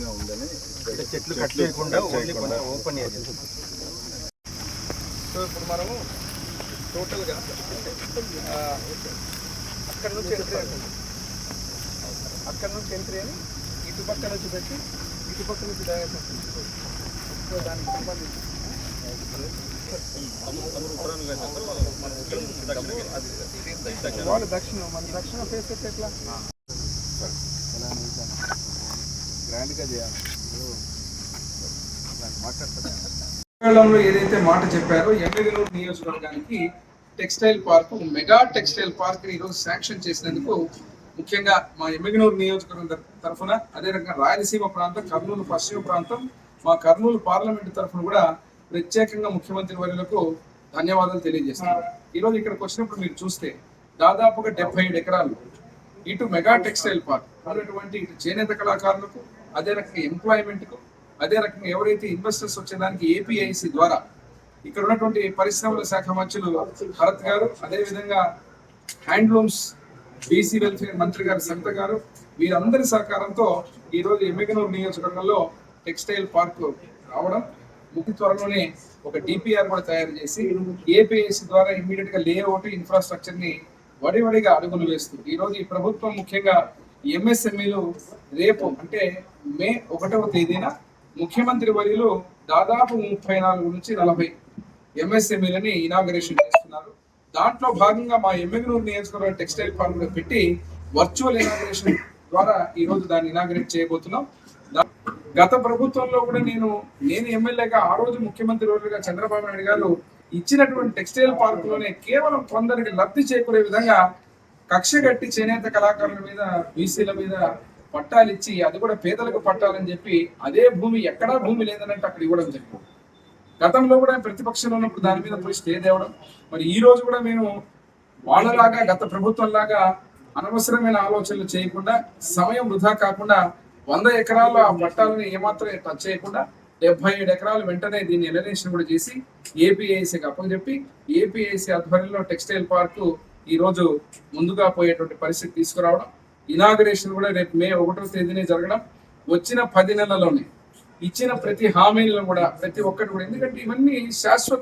ఏమైనా ఉందని చెట్లు కట్ చేయకుండా ఓపెన్ చేయాలి. సో ఇప్పుడు మనము టోటల్గా అక్కడ నుంచి ఎంట్రీ అంటుంది, అక్కడ నుంచి ఎంట్రీ అని ఇటుపక్క నుంచి పెట్టి ఇటుపక్క నుంచి డైరెక్ట్. సో దానికి సంబంధించి వాళ్ళు దక్షిణ మన దక్షిణ ఫేస్ ఎట్లా గ్రాండ్గా చేయాలి. మాట్లాడతారు ఏదైతే మాట చెప్పారో ఎమ్మెగనూరు నియోజకవర్గానికి textile park, mega textile park ఈరోజు శాంక్షన్ చేసినందుకు ముఖ్యంగా మా ఎమ్మెగనూరు నియోజకవర్గం తరఫున, అదే రకంగా రాయలసీమ ప్రాంతం, కర్నూలు పశ్చిమ ప్రాంతం, మా కర్నూలు పార్లమెంటు తరఫున కూడా ప్రత్యేకంగా ముఖ్యమంత్రి వర్యులకు ధన్యవాదాలు తెలియజేస్తున్నారు. ఈరోజు ఇక్కడికి వచ్చినప్పుడు మీరు చూస్తే దాదాపుగా 77 ఎకరాలు ఇటు మెగా టెక్స్టైల్ పార్క్ ఉన్నటువంటి ఇటు చేనేత కళాకారులకు, అదే రకంగా ఎంప్లాయ్మెంట్కు, అదే రకంగా ఎవరైతే ఇన్వెస్టర్స్ వచ్చేదానికి ఏపీఐసి ద్వారా ఇక్కడ ఉన్నటువంటి పరిశ్రమల శాఖ మంత్రులు భరత్ గారు, అదేవిధంగా హ్యాండ్లూమ్స్ బీసీ వెల్ఫేర్ మంత్రి గారు సంత గారు, వీరందరి సహకారంతో ఈరోజు ఎమ్మెగనూరు నియోజకవర్గంలో టెక్స్టైల్ పార్క్ రావడం, ముఖ్య త్వరలోనే ఒక డిపిఆర్ కూడా తయారు చేసి ఏపీఐసి ద్వారా ఇమ్మీడియట్ గా లేఅవుట్ ఇన్ఫ్రాస్ట్రక్చర్ ని వడివడిగా అడుగులు వేస్తూ ఈరోజు ఈ ప్రభుత్వం ముఖ్యంగా ఎంఎస్ఎంఈలు రేపు అంటే మే 1వ తేదీన ముఖ్యమంత్రి వర్యులు దాదాపు 34 నుంచి 40 ఎంఎస్ఎంఈలని ఇనాగరేషన్ చేస్తున్నారు. దాంట్లో భాగంగా మా ఎమ్మెగనూరు నియోజకవర్గ టెక్స్టైల్ పార్క్ పెట్టి వర్చువల్ ఇనాగరేషన్ ద్వారా ఈ రోజు దాన్ని ఇనాగరేట్ చేయబోతున్నాం. గత ప్రభుత్వంలో కూడా నేను ఎమ్మెల్యేగా ఆ రోజు ముఖ్యమంత్రి వర్యులుగా చంద్రబాబు నాయుడు గారు ఇచ్చినటువంటి టెక్స్టైల్ పార్క్ లోనే కేవలం కొందరికి లబ్ధి చేకూరే విధంగా కక్ష కట్టి చేనేత కళాకారుల మీద, బీసీల మీద పట్టాలు ఇచ్చి, అది కూడా పేదలకు పట్టాలని చెప్పి అదే భూమి ఎక్కడా భూమి లేదన్నట్టు అక్కడ ఇవ్వడం జరిగింది. గతంలో కూడా ప్రతిపక్షంలో ఉన్నప్పుడు దాని మీద పోయి స్టే తేవడం, మరి ఈ రోజు కూడా మేము వాళ్ళలాగా గత ప్రభుత్వం లాగా అనవసరమైన ఆలోచనలు చేయకుండా, సమయం వృధా కాకుండా 100 ఎకరాల్లో ఆ పట్టాలని ఏమాత్రం టచ్ చేయకుండా 77 ఎకరాలు వెంటనే దీన్ని ఎలినేషన్ కూడా చేసి ఏపీఐసీకి అప్పచెప్పి ఏపీఐసీ ఆధ్వర్యంలో టెక్స్టైల్ పార్క్ ఈ రోజు ముందుగా పోయేటువంటి పరిస్థితి తీసుకురావడం, ఇనాగరేషన్ కూడా రేపు మే 1వ తేదీనే జరగడం, వచ్చిన 10 నెలల్లోనే ఇచ్చిన ప్రతి హామీలను కూడా ప్రతి ఒక్కటి కూడా, ఎందుకంటే ఇవన్నీ శాశ్వత